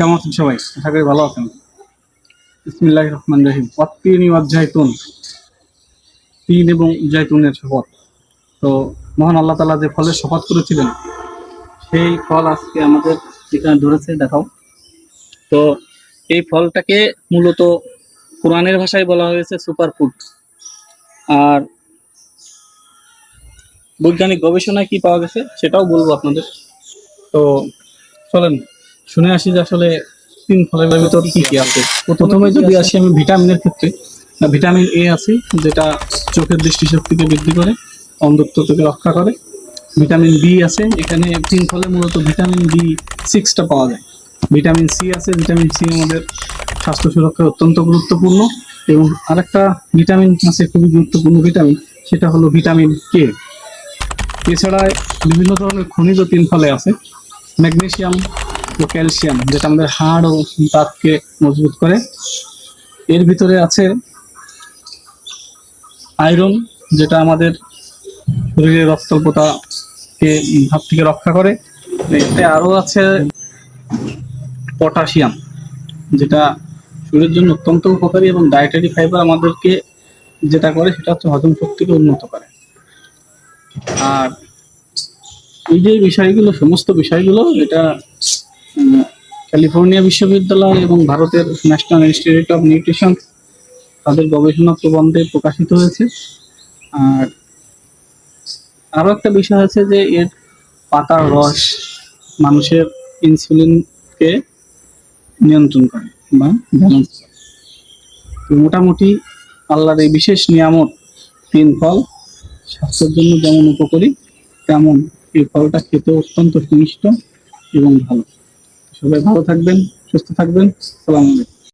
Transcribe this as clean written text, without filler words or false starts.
কেমন আছেন সবাই? আশা করি ভালো আছেন। বিসমিল্লাহির রহমানির রহিম। ওয়াত্তিনি ওয়াজ্জাইতুন, তিন এবং জাইতুনের শপথ। তো মহান আল্লাহ তাআলা যে ফলের শপথ করেছিলেন সেই ফল আজকে আমাদের এখানে ধরেছে, দেখাও। তো এই ফলটাকে মূলত কোরআনের ভাষায় বলা হয়েছে সুপার ফুড। আর বৈজ্ঞানিক গবেষণায় কি পাওয়া গেছে সেটাও বলবো আপনাদের। তো চলেন শুনে আসি যে আসলে তিন ফলের ভিতর কি কি আছে। প্রথমে যদি আসি আমি ভিটামিনের ক্ষেত্রে, ভিটামিন এ আছে যেটা চোখের দৃষ্টিশক্তিকে বৃদ্ধি করে, অন্ধত্ব থেকে রক্ষা করে। ভিটামিন বি আছে, এখানে তিন ফলে মূলত ভিটামিন বি6টা পাওয়া যায়। ভিটামিন সি আছে, ভিটামিন সি আমাদের স্বাস্থ্য সুরক্ষায় অত্যন্ত গুরুত্বপূর্ণ। এবং আরেকটা ভিটামিন আছে খুবই গুরুত্বপূর্ণ ভিটামিন, সেটা হলো ভিটামিন কে। এছাড়া বিভিন্ন ধরনের খনিজ তিন ফলে আছে, ম্যাগনেসিয়াম ও ক্যালসিয়াম যেটা আমাদের হাড় ও দাঁতকে মজবুত করে। এর ভিতরে আছে আয়রন যেটা আমাদের শরীরের রক্তল্পতাকে ভাব থেকে রক্ষা করে। এতে আরও আছে পটাশিয়াম যেটা শরীরের জন্য অত্যন্ত উপকারী এবং ডায়েটারি ফাইবার আমাদেরকে যেটা করে সেটা হচ্ছে হজম শক্তিকে উন্নত করে। আর এই যে বিষয়গুলো, সমস্ত বিষয়গুলো এটা ক্যালিফোর্নিয়া বিশ্ববিদ্যালয় এবং ভারতের ন্যাশনাল ইনস্টিটিউট অফ নিউট্রিশন তাদের গবেষণা প্রবন্ধে প্রকাশিত হয়েছে। আর আরও একটা বিষয় আছে যে এর পাতার রস মানুষের ইনসুলিনকে নিয়ন্ত্রণ করে বা ব্যালেন্স করে। তো মোটামুটি আল্লাহর এই বিশেষ নিয়ামত তিন ফল স্বাস্থ্যের জন্য যেমন উপকারী, তেমন এই ফলটা খেতে অত্যন্ত সুমিষ্ট এবং ভালো। সবাই ভালো থাকবেন, সুস্থ থাকবেন। আসসালামু আলাইকুম।